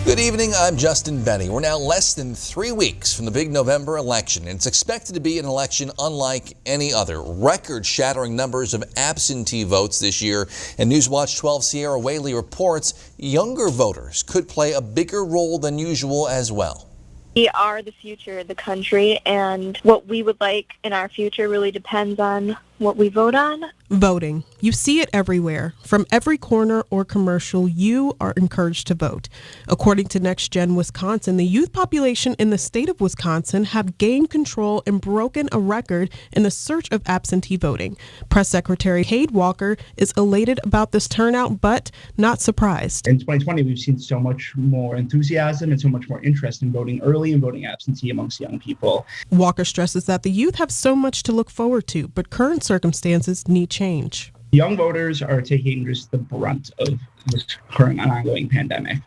Good evening, I'm Justin Benny. We're now less than 3 weeks from the big November election, and it's expected to be an election unlike any other. Record-shattering numbers of absentee votes this year, and Newswatch 12 Sierra Whaley reports younger voters could play a bigger role than usual as well. We are the future of the country, and what we would like in our future really depends on what we vote on. Voting. You see it everywhere. From every corner or commercial, you are encouraged to vote. According to Next Gen Wisconsin, the youth population in the state of Wisconsin have gained control and broken a record in the search of absentee voting. Press Secretary Cade Walker is elated about this turnout, but not surprised. In 2020, we've seen so much more enthusiasm and so much more interest in voting early and voting absentee amongst young people. Walker stresses that the youth have so much to look forward to, but current circumstances need change. Young voters are taking just the brunt of this current and ongoing pandemic.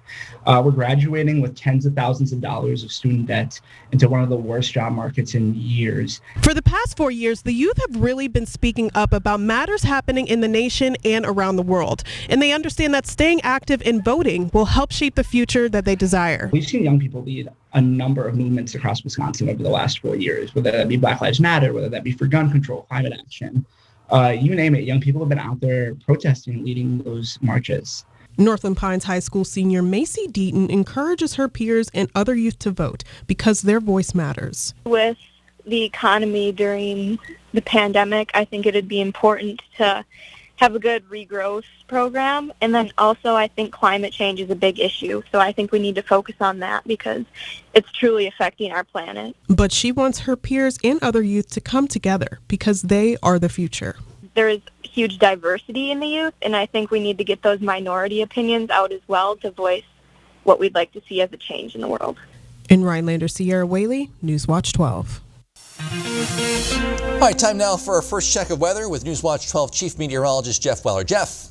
We're graduating with tens of thousands of dollars of student debt into one of the worst job markets in years. For the past 4 years, the youth have really been speaking up about matters happening in the nation and around the world. And they understand that staying active in voting will help shape the future that they desire. We've seen young people lead a number of movements across Wisconsin over the last 4 years, whether that be Black Lives Matter, whether that be for gun control, climate action. You name it, young people have been out there protesting, leading those marches. Northland Pines High School senior Macy Deaton encourages her peers and other youth to vote because their voice matters. With the economy during the pandemic, I think it would be important to have a good regrowth program. And then also I think climate change is a big issue. So I think we need to focus on that because it's truly affecting our planet. But she wants her peers and other youth to come together because they are the future. There is huge diversity in the youth, and I think we need to get those minority opinions out as well to voice what we'd like to see as a change in the world. In Rhinelander, Sierra Whaley, Newswatch 12. All right, time now for our first check of weather with Newswatch 12 Chief Meteorologist Jeff Weller. Jeff.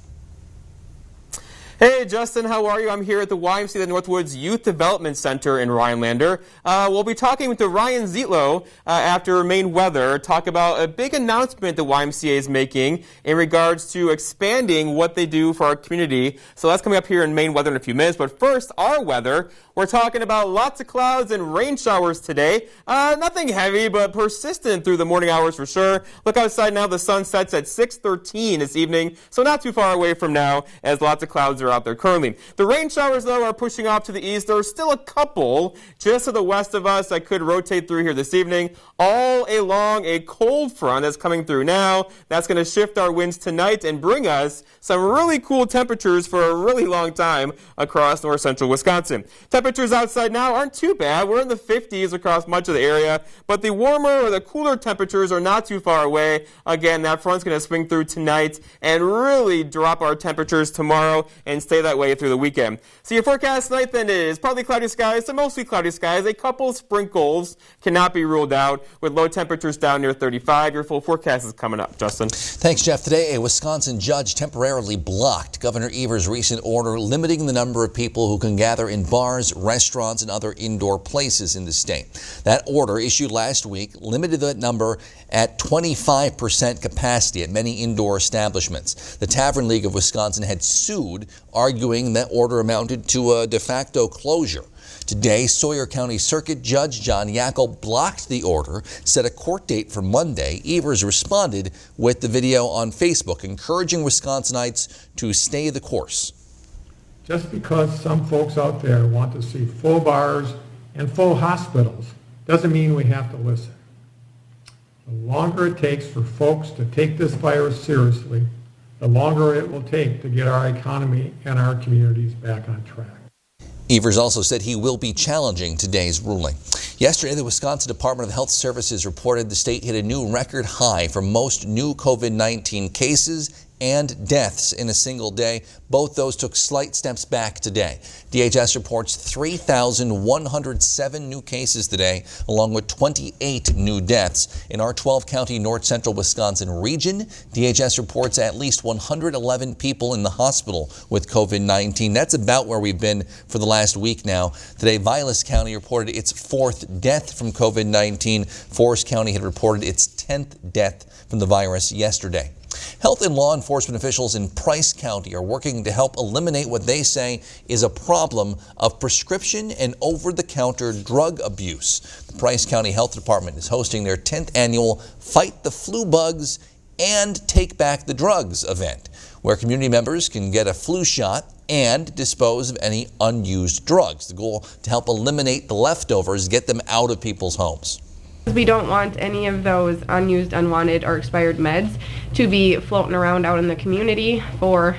Hey, Justin, how are you? I'm here at the YMCA of the Northwoods Youth Development Center in Rhinelander. We'll be talking with Ryan Zietlow after Maine Weather, talk about a big announcement the YMCA is making in regards to expanding what they do for our community. So that's coming up here in Maine Weather in a few minutes. But first, our weather. We're talking about lots of clouds and rain showers today. Nothing heavy, but persistent through the morning hours for sure. Look outside now. The sun sets at 6:13 this evening, so not too far away from now as lots of clouds are out there currently. The rain showers, though, are pushing off to the east. There are still a couple just to the west of us that could rotate through here this evening. All along a cold front that's coming through now. That's going to shift our winds tonight and bring us some really cool temperatures for a really long time across north central Wisconsin. Temperatures outside now aren't too bad. We're in the 50s across much of the area, but the warmer or the cooler temperatures are not too far away. Again, that front's going to swing through tonight and really drop our temperatures tomorrow and stay that way through the weekend. So your forecast tonight then is partly cloudy skies to mostly cloudy skies. A couple sprinkles cannot be ruled out with low temperatures down near 35. Your full forecast is coming up. Justin. Thanks, Jeff. Today, a Wisconsin judge temporarily blocked Governor Evers' recent order limiting the number of people who can gather in bars, restaurants, and other indoor places in the state. That order, issued last week, limited that number at 25% capacity at many indoor establishments. The Tavern League of Wisconsin had sued, arguing that order amounted to a de facto closure. Today, Sawyer County Circuit Judge John Yackel blocked the order, set a court date for Monday. Evers responded with the video on Facebook, encouraging Wisconsinites to stay the course. Just because some folks out there want to see full bars and full hospitals doesn't mean we have to listen. The longer it takes for folks to take this virus seriously, the longer it will take to get our economy and our communities back on track. Evers also said he will be challenging today's ruling. Yesterday, the Wisconsin Department of Health Services reported the state hit a new record high for most new COVID-19 cases and deaths in a single day. Both those took slight steps back today. DHS reports 3,107 new cases today, along with 28 new deaths. In our 12-county north central Wisconsin region, DHS reports at least 111 people in the hospital with COVID-19. That's about where we've been for the last week now. Today, Vilas County reported its 4th death from COVID-19. Forest County had reported its 10th death from the virus yesterday. Health and law enforcement officials in Price County are working to help eliminate what they say is a problem of prescription and over-the-counter drug abuse. The Price County Health Department is hosting their 10th annual Fight the Flu Bugs and Take Back the Drugs event, where community members can get a flu shot and dispose of any unused drugs. The goal to help eliminate the leftovers, get them out of people's homes. We don't want any of those unused, unwanted, or expired meds to be floating around out in the community for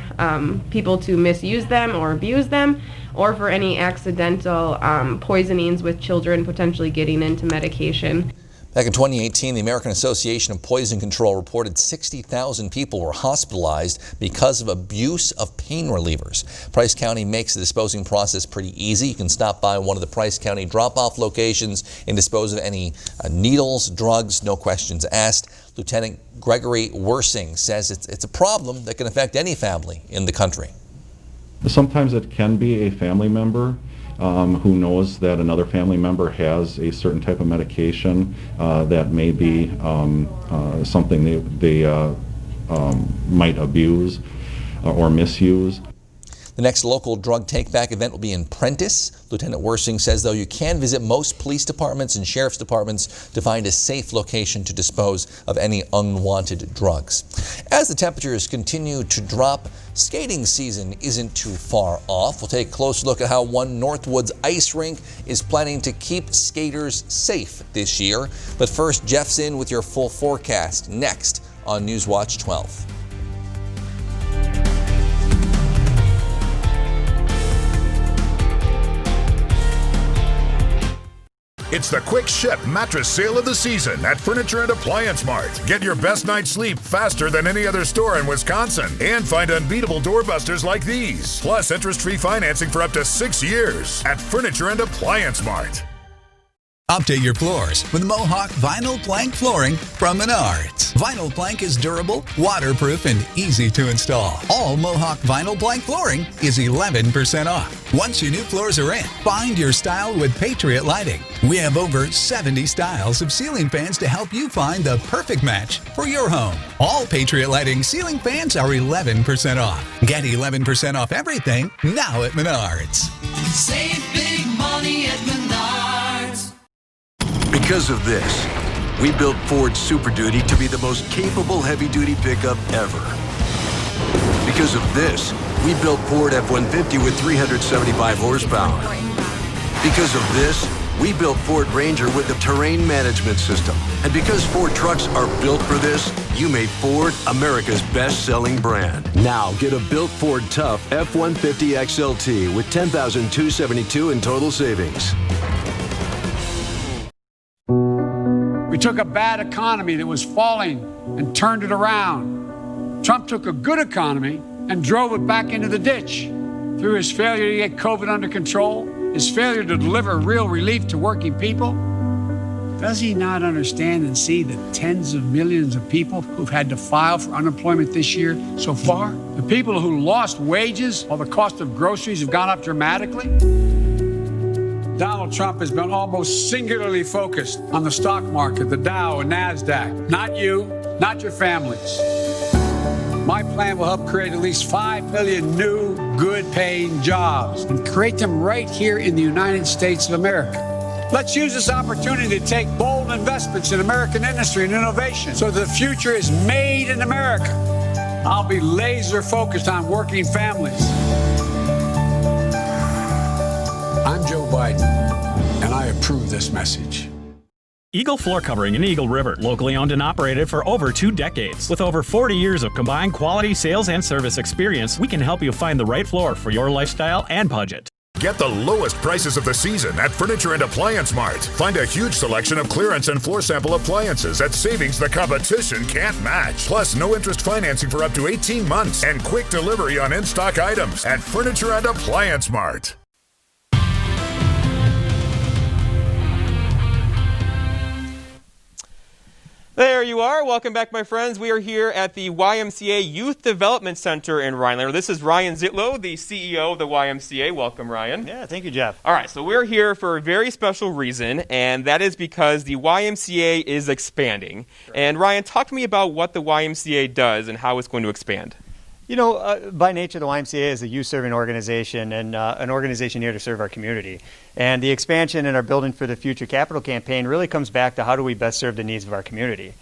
people to misuse them or abuse them, or for any accidental poisonings with children potentially getting into medication. Back in 2018, the American Association of Poison Control reported 60,000 people were hospitalized because of abuse of pain relievers. Price County makes the disposing process pretty easy. You can stop by one of the Price County drop-off locations and dispose of any needles, drugs, no questions asked. Lieutenant Gregory Worsing says it's a problem that can affect any family in the country. Sometimes it can be a family member who knows that another family member has a certain type of medication that may be something they might abuse or misuse. The next local drug take-back event will be in Prentice. Lieutenant Worsing says, though, you can visit most police departments and sheriff's departments to find a safe location to dispose of any unwanted drugs. As the temperatures continue to drop, skating season isn't too far off. We'll take a close look at how one Northwoods ice rink is planning to keep skaters safe this year. But first, Jeff's in with your full forecast next on Newswatch 12. It's the Quick Ship mattress sale of the season at Furniture and Appliance Mart. Get your best night's sleep faster than any other store in Wisconsin and find unbeatable doorbusters like these. Plus interest-free financing for up to 6 years at Furniture and Appliance Mart. Update your floors with Mohawk Vinyl Plank Flooring from Menards. Vinyl Plank is durable, waterproof, and easy to install. All Mohawk Vinyl Plank Flooring is 11% off. Once your new floors are in, find your style with Patriot Lighting. We have over 70 styles of ceiling fans to help you find the perfect match for your home. All Patriot Lighting ceiling fans are 11% off. Get 11% off everything now at Menards. Save big money at Menards. Because of this, we built Ford Super Duty to be the most capable heavy-duty pickup ever. Because of this, we built Ford F-150 with 375 horsepower. Because of this, we built Ford Ranger with the terrain management system. And because Ford trucks are built for this, you made Ford America's best-selling brand. Now get a built Ford Tough F-150 XLT with $10,272 in total savings. We took a bad economy that was falling and turned it around. Trump took a good economy and drove it back into the ditch through his failure to get COVID under control, his failure to deliver real relief to working people. Does he not understand and see the tens of millions of people who've had to file for unemployment this year so far? The people who lost wages while the cost of groceries have gone up dramatically? Donald Trump has been almost singularly focused on the stock market, the Dow and NASDAQ. Not you, not your families. My plan will help create at least 5 million new, good-paying jobs and create them right here in the United States of America. Let's use this opportunity to take bold investments in American industry and innovation so that the future is made in America. I'll be laser focused on working families. I'm Joe Biden, and I approve this message. Eagle Floor Covering in Eagle River, locally owned and operated for over 2 decades. With over 40 years of combined quality sales and service experience, we can help you find the right floor for your lifestyle and budget. Get the lowest prices of the season at Furniture and Appliance Mart. Find a huge selection of clearance and floor sample appliances at savings the competition can't match. Plus, no interest financing for up to 18 months and quick delivery on in-stock items at Furniture and Appliance Mart. There you are. Welcome back, my friends. We are here at the YMCA Youth Development Center in Rhinelander. This is Ryan Zitlow, the CEO of the YMCA. Welcome, Ryan. Yeah, thank you, Jeff. All right, so we're here for a very special reason, and that is because the YMCA is expanding. Sure. And Ryan, talk to me about what the YMCA does and how it's going to expand. You know, by nature, the YMCA is a youth-serving organization and an organization here to serve our community. And the expansion in our Building for the Future capital campaign really comes back to how do we best serve the needs of our community.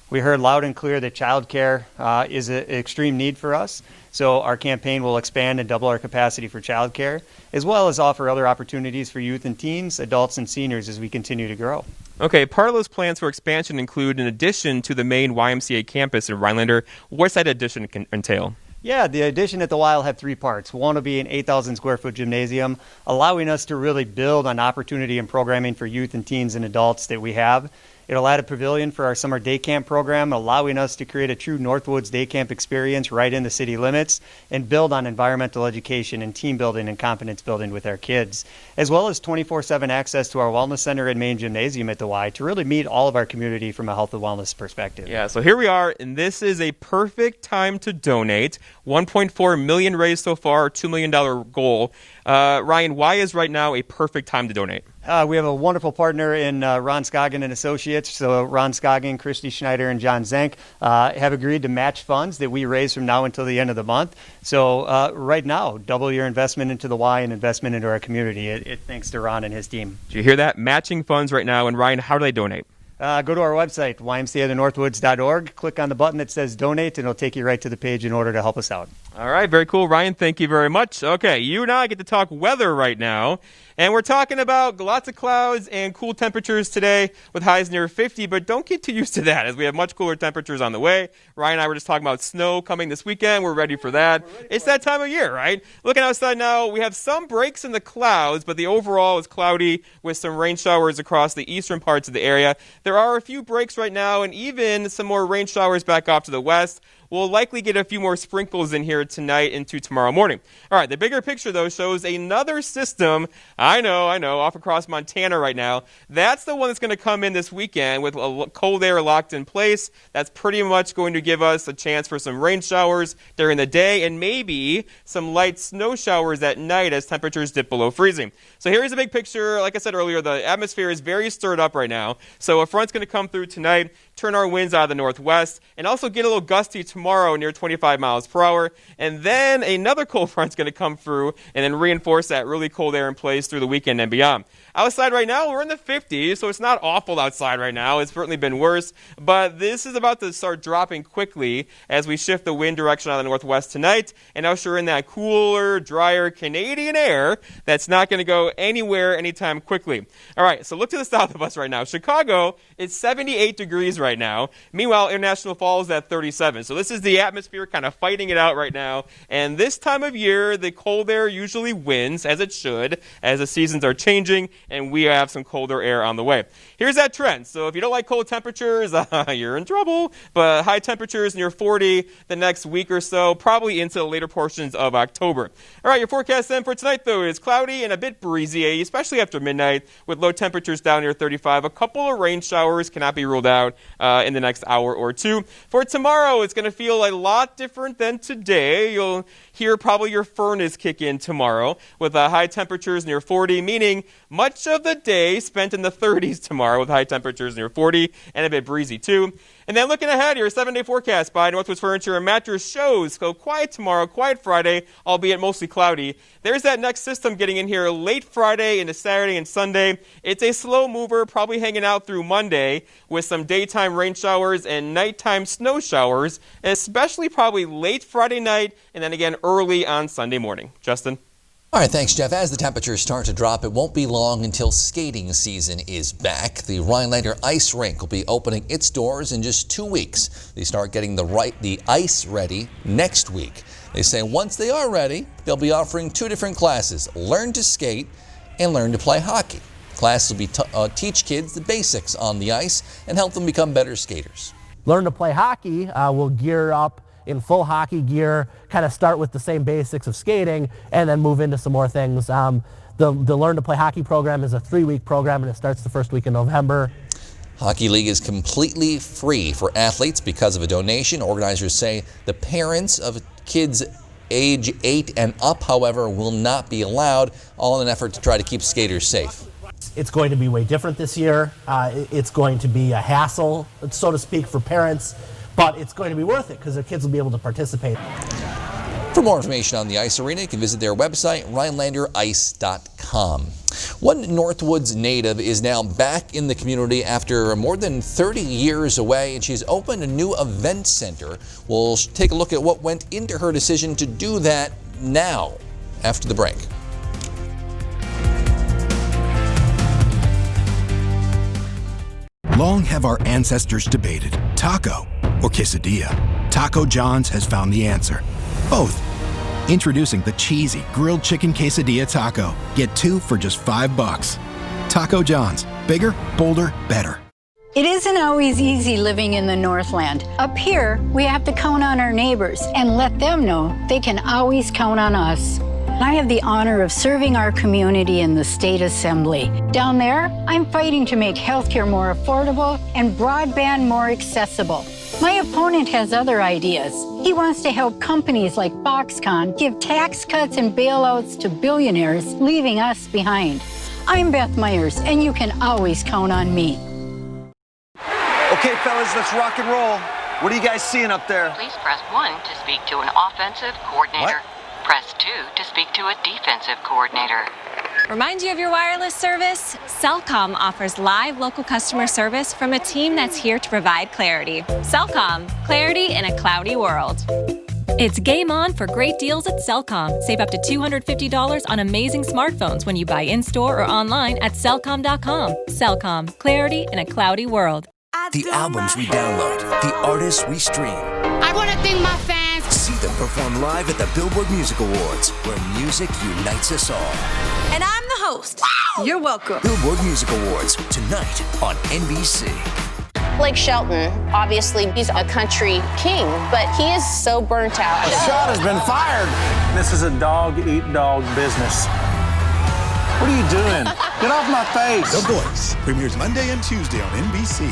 We heard loud and clear that childcare is an extreme need for us. So our campaign will expand and double our capacity for childcare, as well as offer other opportunities for youth and teens, adults and seniors as we continue to grow. Okay, part of those plans for expansion include an addition to the main YMCA campus in Rhinelander. What's that addition entail? Yeah, the addition at the Y will have three parts. One will be an 8,000 square foot gymnasium, allowing us to really build on opportunity and programming for youth and teens and adults that we have. It'll add a pavilion for our summer day camp program, allowing us to create a true Northwoods day camp experience right in the city limits and build on environmental education and team building and confidence building with our kids, as well as 24/7 access to our wellness center and main gymnasium at the Y to really meet all of our community from a health and wellness perspective. Yeah, so here we are, and this is a perfect time to donate. $1.4 million raised so far, $2 million goal. Ryan, why is right now a perfect time to donate? We have a wonderful partner in Ron Scoggin and Associates. So Ron Scoggin, Christy Schneider, and John Zenk have agreed to match funds that we raise from now until the end of the month. So right now, double your investment into the Y and investment into our community. It thanks to Ron and his team. Did you hear that? Matching funds right now. And Ryan, how do they donate? Go to our website, ymcathenorthwoods.org. Click on the button that says donate, and it'll take you right to the page in order to help us out. All right, very cool. Ryan, thank you very much. Okay, you and I get to talk weather right now. And we're talking about lots of clouds and cool temperatures today with highs near 50, but don't get too used to that as we have much cooler temperatures on the way. Ryan and I were just talking about snow coming this weekend. We're ready for that. It's that time of year, right? Looking outside now, we have some breaks in the clouds, but the overall is cloudy with some rain showers across the eastern parts of the area. There are a few breaks right now and even some more rain showers back off to the west. We'll likely get a few more sprinkles in here tonight into tomorrow morning. All right, the bigger picture, though, shows another system. I know, off across Montana right now. That's the one that's going to come in this weekend with cold air locked in place. That's pretty much going to give us a chance for some rain showers during the day and maybe some light snow showers at night as temperatures dip below freezing. So here's a big picture. Like I said earlier, the atmosphere is very stirred up right now. So a front's going to come through tonight, turn our winds out of the northwest, and also get a little gusty tomorrow near 25 miles per hour. And then another cold front's going to come through and then reinforce that really cold air in place through the weekend and beyond. Outside right now, we're in the 50s, so it's not awful outside right now. It's certainly been worse, but this is about to start dropping quickly as we shift the wind direction out of the northwest tonight and usher in that cooler, drier Canadian air that's not going to go anywhere anytime quickly. All right, so look to the south of us right now. Chicago is 78 degrees right now. Meanwhile, International Falls is at 37. So this is the atmosphere kind of fighting it out right now. And this time of year, the cold air usually wins, as it should, as the seasons are changing and we have some colder air on the way. Here's that trend. So if you don't like cold temperatures, you're in trouble. But high temperatures near 40 the next week or so, probably into the later portions of October. All right, your forecast then for tonight, though, is cloudy and a bit breezy, especially after midnight, with low temperatures down near 35. A couple of rain showers cannot be ruled out in the next hour or two. For tomorrow, it's going to feel a lot different than today. You'll hear probably your furnace kick in tomorrow with high temperatures near 40, meaning much of the day spent in the 30s tomorrow with high temperatures near 40 and a bit breezy too. And then looking ahead, your 7-day forecast by Northwoods Furniture and Mattress shows go quiet tomorrow, quiet Friday, albeit mostly cloudy. There's that next system getting in here late Friday into Saturday and Sunday. It's a slow mover, probably hanging out through Monday with some daytime rain showers and nighttime snow showers, especially probably late Friday night and then again early on Sunday morning. Justin? All right, thanks, Jeff. As the temperatures start to drop, it won't be long until skating season is back. The Rhinelander Ice Rink will be opening its doors in just 2 weeks. They start getting the ice ready next week. They say once they are ready, they'll be offering 2 different classes, Learn to Skate and Learn to Play Hockey. Classes will be teach kids the basics on the ice and help them become better skaters. Learn to Play Hockey will gear up in full hockey gear, kind of start with the same basics of skating and then move into some more things. The Learn to Play Hockey program is a 3-week program and it starts the first week in November. Hockey League is completely free for athletes because of a donation. Organizers say the parents of kids age 8 and up, however, will not be allowed, all in an effort to try to keep skaters safe. It's going to be way different this year. It's going to be a hassle, so to speak, for parents, but it's going to be worth it because their kids will be able to participate. For more information on the ice arena, you can visit their website, RhinelanderIce.com. One Northwoods native is now back in the community after more than 30 years away, and she's opened a new event center. We'll take a look at what went into her decision to do that now, after the break. Long have our ancestors debated, taco or quesadilla. Taco John's has found the answer. Both. Introducing the cheesy grilled chicken quesadilla taco. Get 2 for just $5. Taco John's. Bigger, bolder, better. It isn't always easy living in the Northland. Up here, we have to count on our neighbors and let them know they can always count on us. I have the honor of serving our community in the State Assembly. Down there, I'm fighting to make healthcare more affordable and broadband more accessible. My opponent has other ideas. He wants to help companies like Foxconn give tax cuts and bailouts to billionaires, leaving us behind. I'm Beth Myers, and you can always count on me. Okay, fellas, let's rock and roll. What are you guys seeing up there? Please press 1 to speak to an offensive coordinator. What? Press 2 to speak to a defensive coordinator. Remind you of your wireless service? Cellcom offers live local customer service from a team that's here to provide clarity. Cellcom, clarity in a cloudy world. It's game on for great deals at Cellcom. Save up to $250 on amazing smartphones when you buy in-store or online at Cellcom.com. Cellcom, clarity in a cloudy world. The albums we download, the artists we stream. I want to thank my fans. See them perform live at the Billboard Music Awards, where music unites us all. And I'm the host. Wow. You're welcome. Billboard Music Awards, tonight on NBC. Blake Shelton, obviously, he's a country king, but he is so burnt out. A shot has been fired. This is a dog-eat-dog business. What are you doing? Get off my face. The Voice premieres Monday and Tuesday on NBC.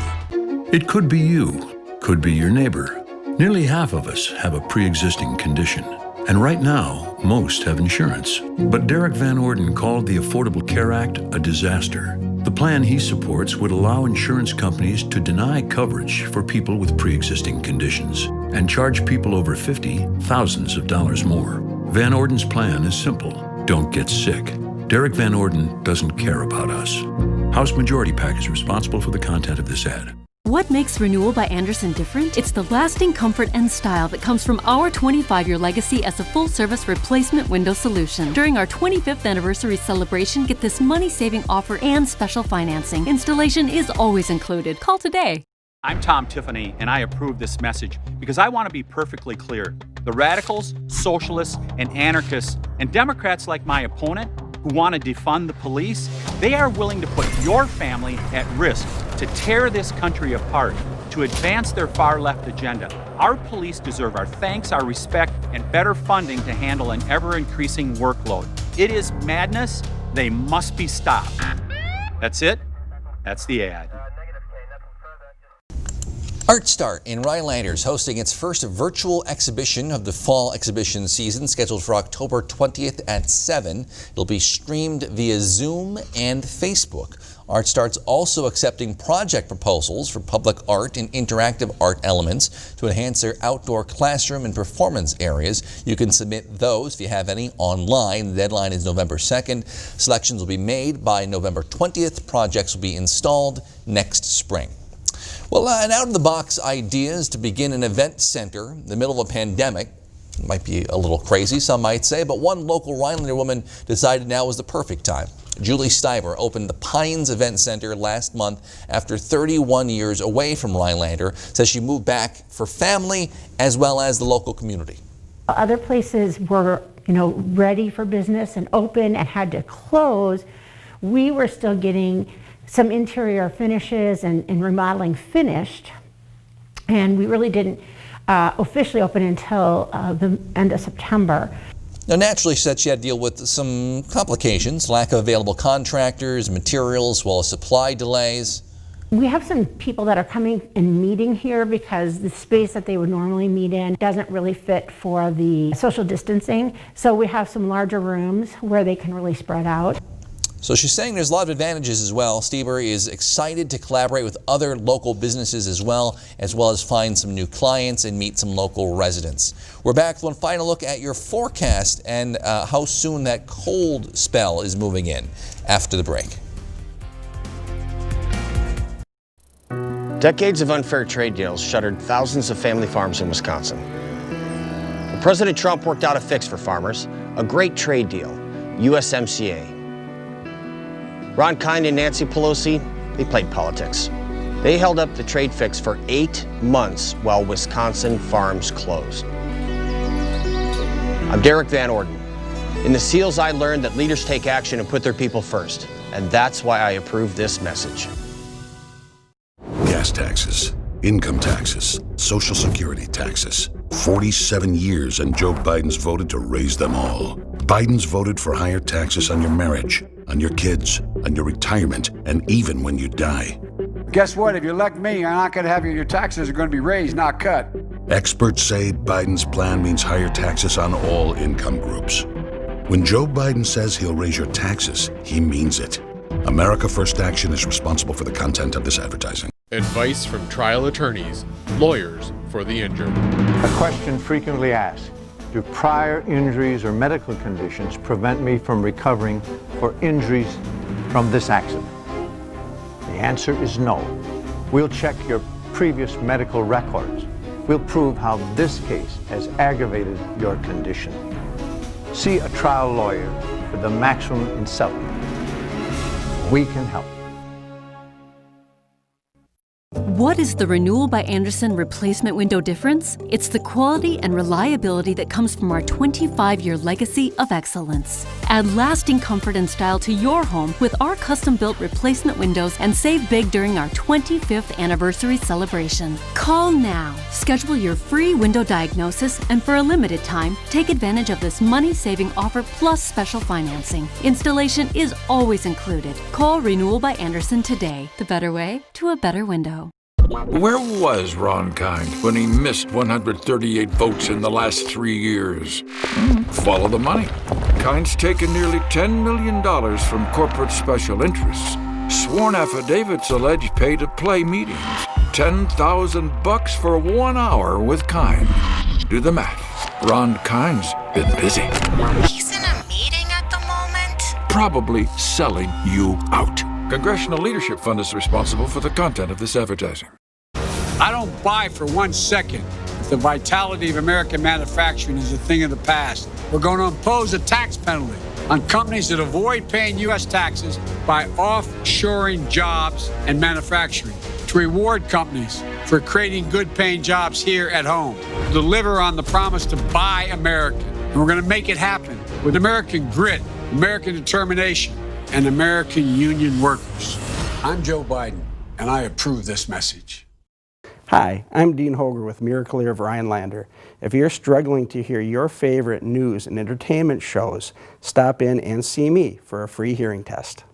It could be you, could be your neighbor. Nearly half of us have a pre-existing condition. And right now, most have insurance. But Derek Van Orden called the Affordable Care Act a disaster. The plan he supports would allow insurance companies to deny coverage for people with pre-existing conditions and charge people over 50 thousands of dollars more. Van Orden's plan is simple. Don't get sick. Derek Van Orden doesn't care about us. House Majority PAC is responsible for the content of this ad. What makes Renewal by Andersen different? It's the lasting comfort and style that comes from our 25-year legacy as a full-service replacement window solution. During our 25th anniversary celebration, get this money-saving offer and special financing. Installation is always included. Call today. I'm Tom Tiffany, and I approve this message because I want to be perfectly clear. The radicals, socialists, and anarchists, and Democrats like my opponent, who want to defund the police, they are willing to put your family at risk to tear this country apart, to advance their far-left agenda. Our police deserve our thanks, our respect, and better funding to handle an ever-increasing workload. It is madness. They must be stopped. That's it. That's the ad. Art Start in Rhinelander is hosting its first virtual exhibition of the fall exhibition season, scheduled for October 20th at 7. It'll be streamed via Zoom and Facebook. Art Start's also accepting project proposals for public art and interactive art elements to enhance their outdoor classroom and performance areas. You can submit those if you have any online. The deadline is November 2nd. Selections will be made by November 20th. Projects will be installed next spring. Well, and out-of-the-box ideas to begin an event center in the middle of a pandemic might be a little crazy, some might say, but one local Rhinelander woman decided now was the perfect time. Julie Stiver opened the Pines Event Center last month after 31 years away from Rhinelander. Says she moved back for family as well as the local community. Other places were, ready for business and open and had to close. We were still getting some interior finishes and remodeling finished, and we really didn't officially open until the end of September. Now, naturally, she said she had to deal with some complications, lack of available contractors, materials, as well as supply delays. We have some people that are coming and meeting here because the space that they would normally meet in doesn't really fit for the social distancing. So we have some larger rooms where they can really spread out. So she's saying there's a lot of advantages as well. Stieber is excited to collaborate with other local businesses as well as find some new clients and meet some local residents. We're back with one final look at your forecast and how soon that cold spell is moving in after the break. Decades of unfair trade deals shuttered thousands of family farms in Wisconsin. But President Trump worked out a fix for farmers, a great trade deal, USMCA. Ron Kind and Nancy Pelosi, they played politics. They held up the trade fix for 8 months while Wisconsin farms closed. I'm Derek Van Orden. In the SEALs, I learned that leaders take action and put their people first, and that's why I approve this message. Gas taxes, income taxes, Social Security taxes. 47 years and Joe Biden's voted to raise them all. Biden's voted for higher taxes on your marriage, on your kids, on your retirement, and even when you die. Guess what? If you elect me, you're not going to have your taxes are going to be raised, not cut. Experts say Biden's plan means higher taxes on all income groups. When Joe Biden says he'll raise your taxes, he means it. America First Action is responsible for the content of this advertising. Advice from trial attorneys, lawyers for the injured. A question frequently asked: do prior injuries or medical conditions prevent me from recovering for injuries from this accident? The answer is no. We'll check your previous medical records. We'll prove how this case has aggravated your condition. See a trial lawyer for the maximum in settlement. We can help. What is the Renewal by Andersen replacement window difference? It's the quality and reliability that comes from our 25-year legacy of excellence. Add lasting comfort and style to your home with our custom-built replacement windows and save big during our 25th anniversary celebration. Call now. Schedule your free window diagnosis, and for a limited time, take advantage of this money-saving offer plus special financing. Installation is always included. Call Renewal by Andersen today. The better way to a better window. Where was Ron Kind when he missed 138 votes in the last 3 years? Follow the money. Kind's taken nearly $10 million from corporate special interests. Sworn affidavits allege pay-to-play meetings. $10,000 for 1 hour with Kind. Do the math. Ron Kind's been busy. He's in a meeting at the moment. Probably selling you out. Congressional Leadership Fund is responsible for the content of this advertising. I don't buy for 1 second if the vitality of American manufacturing is a thing of the past. We're going to impose a tax penalty on companies that avoid paying U.S. taxes by offshoring jobs and manufacturing, to reward companies for creating good-paying jobs here at home, deliver on the promise to buy American. And we're going to make it happen with American grit, American determination, and American union workers. I'm Joe Biden, and I approve this message. Hi, I'm Dean Hoger with Miracle of Rhinelander. If you're struggling to hear your favorite news and entertainment shows, stop in and see me for a free hearing test.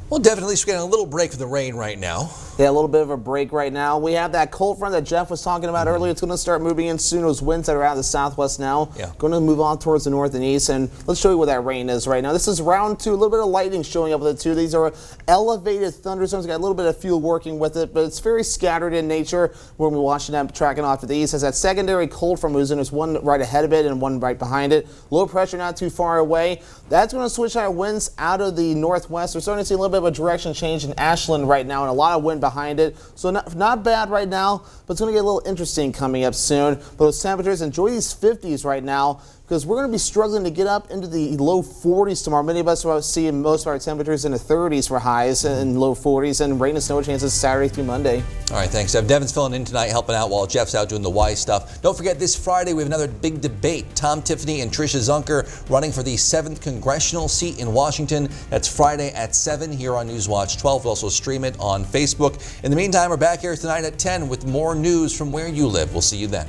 Well, definitely, we're getting a little break from the rain right now. Yeah, a little bit of a break right now. We have that cold front that Jeff was talking about earlier. It's going to start moving in soon. Those winds that are out of the southwest now, going to move on towards the north and east. And let's show you where that rain is right now. This is round 2. A little bit of lightning showing up with it too. These are elevated thunderstorms. Got a little bit of fuel working with it, but it's very scattered in nature. When we're watching that tracking off to the east, as that secondary cold front moves in, there's one right ahead of it and one right behind it. Low pressure not too far away. That's going to switch our winds out of the northwest. We're starting to see a little bit of a direction change in Ashland right now, and a lot of wind behind it. So not bad right now, but it's going to get a little interesting coming up soon. But those temperatures, enjoy these 50s right now, because we're going to be struggling to get up into the low 40s tomorrow. Many of us will see most of our temperatures in the 30s for highs and low 40s, and rain and snow chances Saturday through Monday. All right, thanks, Jeff. Devin's filling in tonight, helping out while Jeff's out doing the wise stuff. Don't forget, this Friday we have another big debate. Tom Tiffany and Tricia Zunker running for the 7th congressional seat in Washington. That's Friday at 7 here on Newswatch 12. We'll also stream it on Facebook. In the meantime, we're back here tonight at 10 with more news from where you live. We'll see you then.